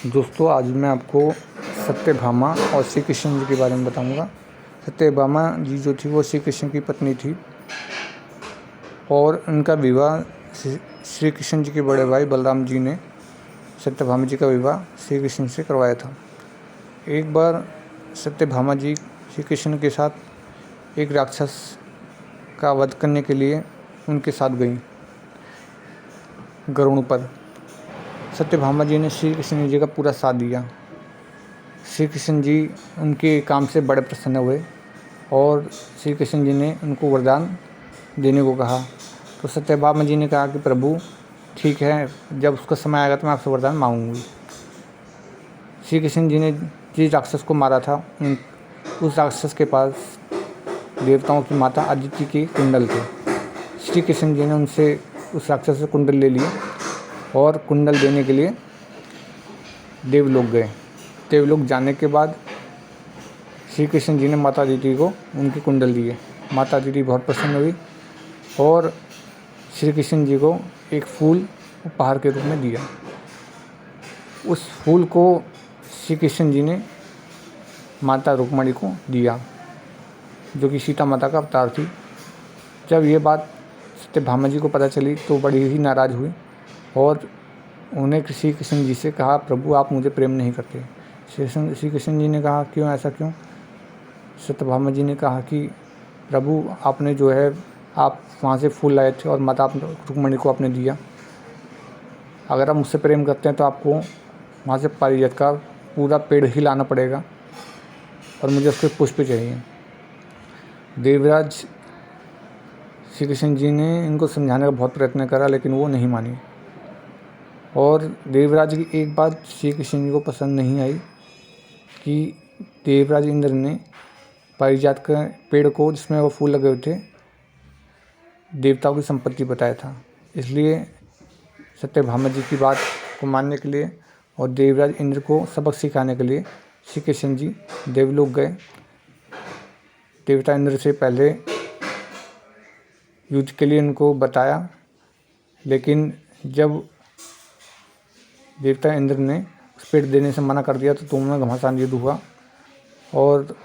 दोस्तों आज मैं आपको सत्यभामा और श्री कृष्ण जी के बारे में बताऊंगा। सत्यभामा जी जो थी वो श्री कृष्ण की पत्नी थी और उनका विवाह श्री कृष्ण जी के बड़े भाई बलराम जी ने सत्यभामा जी का विवाह श्री कृष्ण से करवाया था। एक बार सत्यभामा जी श्री कृष्ण के साथ एक राक्षस का वध करने के लिए उनके साथ गई गरुड़ पर। सत्यभामा जी ने श्री कृष्ण जी का पूरा साथ दिया। श्री कृष्ण जी उनके काम से बड़े प्रसन्न हुए और श्री कृष्ण जी ने उनको वरदान देने को कहा। तो सत्यभामा जी ने कहा कि प्रभु ठीक है, जब उसका समय आएगा तो मैं आपसे वरदान मांगूंगी। श्री कृष्ण जी ने जिस राक्षस को मारा था उस राक्षस के पास देवताओं की माता अदिति के कुंडल थे। श्री कृष्ण जी ने उनसे उस राक्षस से कुंडल ले लिए और कुंडल देने के लिए देवलोक गए। देवलोक जाने के बाद श्री कृष्ण जी ने माता अदिति को उनके कुंडल दिए। माता अदिति बहुत प्रसन्न हुई और श्री कृष्ण जी को एक फूल उपहार के रूप में दिया। उस फूल को श्री कृष्ण जी ने माता रुक्मिणी को दिया, जो कि सीता माता का अवतार थी। जब ये बात सत्यभामा जी को पता चली तो बड़ी ही नाराज़ हुई और उन्हें श्री कृष्ण जी से कहा, प्रभु आप मुझे प्रेम नहीं करते। श्री कृष्ण जी ने कहा, क्यों, ऐसा क्यों? सत्यभामा जी ने कहा कि प्रभु आपने जो है आप वहाँ से फूल लाए थे और माता रुक्मिणी को आपने दिया। अगर आप मुझसे प्रेम करते हैं तो आपको वहाँ से पारिजात का पूरा पेड़ ही लाना पड़ेगा और मुझे उसके पुष्प चाहिए। देवराज श्री कृष्ण जी ने इनको समझाने का बहुत प्रयत्न करा लेकिन वो नहीं मानी और देवराज की एक बात श्री कृष्ण जी को पसंद नहीं आई कि देवराज इंद्र ने पारिजात के पेड़ को जिसमें वो फूल लगे हुए थे देवताओं की संपत्ति बताया था। इसलिए सत्यभामा जी की बात को मानने के लिए और देवराज इंद्र को सबक सिखाने के लिए श्री कृष्ण जी देवलोक गए। देवता इंद्र से पहले युद्ध के लिए उनको बताया, लेकिन जब देवता इंद्र ने उस पेड़ देने से मना कर दिया तो दोनों में घमासान युद्ध हुआ और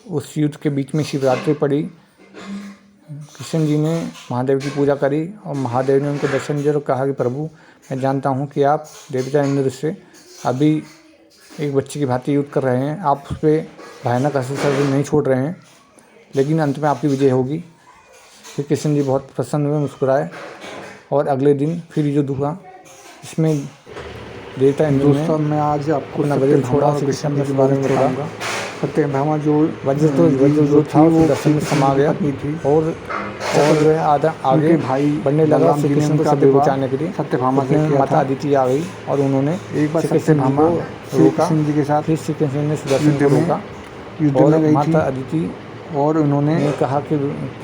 उस युद्ध के बीच में शिवरात्रि पड़ी। कृष्ण जी ने महादेव की पूजा करी और महादेव ने उनको दर्शन दिया और कहा कि प्रभु मैं जानता हूँ कि आप देवता इंद्र से अभी एक बच्चे की भांति युद्ध कर रहे हैं, आप उस पर भयानक असर नहीं छोड़ रहे हैं, लेकिन अंत में आपकी विजय होगी। फिर कृष्ण जी बहुत प्रसन्न हुए, मुस्कुराए और अगले दिन फिर युद्ध हुआ। इसमें देवता इंद्र ने मैं आज आपको नवरे छोड़ा कृष्ण जी के बारे में बताऊंगा। सत्यभामा जो वज्र जो था वो दर्शन में समा गया थी और जो है आधा आगे भाई बढ़ने लगा श्री कृष्ण को सत्य बचाने के लिए। सत्यभामा से माता अदिति आ गई और उन्होंने एक बार सत्यभामा श्री कृष्ण जी के साथ फिर श्री कृष्ण ने सुदर्शन को रोका और माता अदिति और उन्होंने कहा कि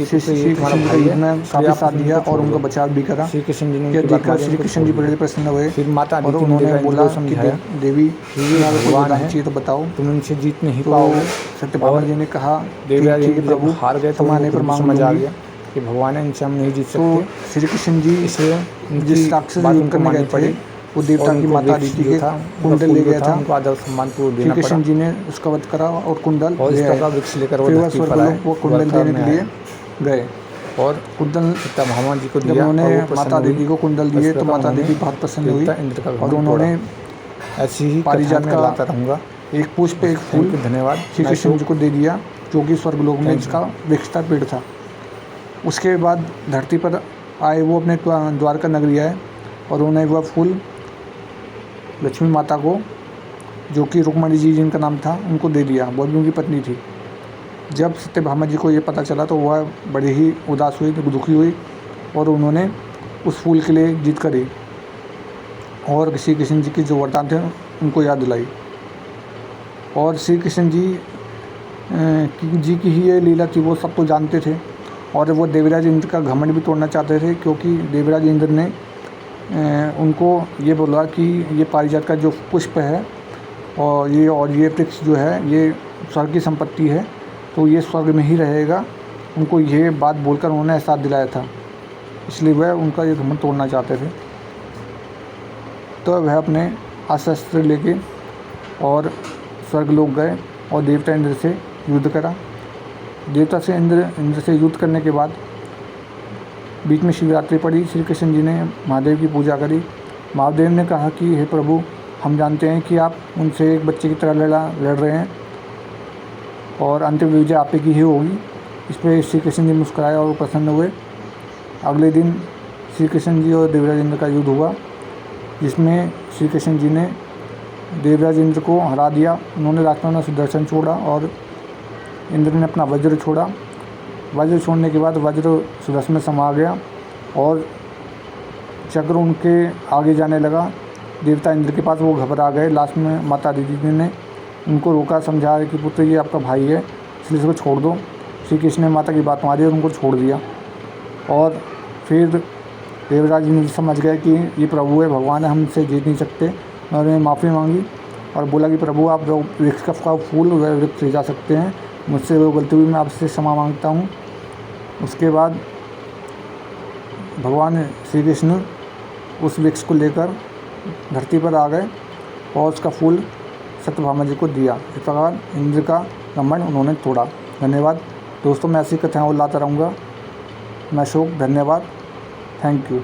श्री कृष्ण जी ने काफी साथ दिया और उनका बचाव भी करा। श्री कृष्ण जी ने देखा, श्री कृष्ण जी बड़े प्रसन्न हुए। फिर माता अदिति उन्होंने बोला कि देवी भगवान है तो बताओ तुम इनसे जीत नहीं पाओगे। सत्यभामा जी ने कहा देवराज प्रभु हार गए तो आने पर समझ आ गया कि भगवान है, इनसे हम नहीं जीत सकते। श्री कृष्ण जी इसलिए जिस राक्षस युद्ध करने गए थे वो देवता की माता अदिति के कुंडल ले गया था, उनको आदर सम्मान पूर्वक देना पड़ा। कृष्ण जी ने उसका वध करा और कुंडल वृक्ष लेकर वो कुंडल देने के लिए गए और कुंडल सत्यभामा जी को दिया। उन्होंने माता अदिति को कुंडल दिए तो माता अदिति बहुत प्रसन्न हुई और उन्होंने ऐसी ही पारिजात का लाता रहूँगा एक पुष्प एक फूल धन्यवाद श्री कृष्ण जी को दे दिया, जो कि स्वर्गलोक में जिसका वृक्ष था, पेड़ था। उसके बाद धरती पर आए वो अपने द्वारका नगरी आए और उन्हें वह फूल लक्ष्मी माता को, जो कि रुक्मिणी जी जिनका नाम था, उनको दे दिया। वो भी उनकी पत्नी थी। जब सत्यभामा जी को ये पता चला तो वह बड़ी ही उदास हुई, दुखी हुई और उन्होंने उस फूल के लिए जिद करी और श्री कृष्ण जी के जो वरदान थे उनको याद दिलाई। और श्री कृष्ण जी की ही ये लीला थी, वो सब तो जानते थे और वो देवराज इंद्र का घमंड भी तोड़ना चाहते थे, क्योंकि देवराज इंद्र ने उनको ये बोला कि ये पारिजात का जो पुष्प है और ये वृक्ष जो है ये स्वर्ग की संपत्ति है, तो ये स्वर्ग में ही रहेगा। उनको ये बात बोलकर उन्होंने एहसास दिलाया था, इसलिए वह उनका ये घमंड तोड़ना चाहते थे। तो वह अपने अस्त्र लेके और स्वर्गलोक गए और देवता इंद्र से युद्ध करा। देवता से इंद्र से युद्ध करने के बाद बीच में शिवरात्रि पड़ी। श्री कृष्ण जी ने महादेव की पूजा करी। महादेव ने कहा कि हे प्रभु, हम जानते हैं कि आप उनसे एक बच्चे की तरह लड़ रहे हैं और अंतिम विजय आप ही की ही होगी। इस पर श्री कृष्ण जी मुस्कुराए और प्रसन्न हुए। अगले दिन श्री कृष्ण जी और देवराज इंद्र का युद्ध हुआ, जिसमें श्री कृष्ण जी ने देवराज इंद्र को हरा दिया। उन्होंने रास्ते में सुदर्शन छोड़ा और इंद्र ने अपना वज्र छोड़ा। वज्र छोड़ने के बाद वज्र सुदर्शन में समा गया और चक्र उनके आगे जाने लगा। देवता इंद्र के पास वो घबरा गए। लास्ट में माता दीदी ने उनको रोका, समझाया कि पुत्र ये आपका भाई है, इसलिए इसको छोड़ दो। श्री कृष्ण ने माता की बात मानी और उनको छोड़ दिया। और फिर देवराज इंद्र समझ गए कि ये प्रभु है, भगवान है, हम इनसे जीत नहीं सकते। उन्होंने माफ़ी मांगी और बोला कि प्रभु, आप वृक्ष का फूल वृक्ष ले जा सकते हैं, मुझसे वो गलती हुई, मैं आपसे क्षमा मांगता हूँ। उसके बाद भगवान श्री कृष्ण उस वृक्ष को लेकर धरती पर आ गए और उसका फूल सत्यभामा जी को दिया। इस प्रकार इंद्र का घमंड उन्होंने तोड़ा। धन्यवाद दोस्तों, मैं ऐसी कथाएँ और लाता रहूँगा। मैं अशोक, धन्यवाद, थैंक यू।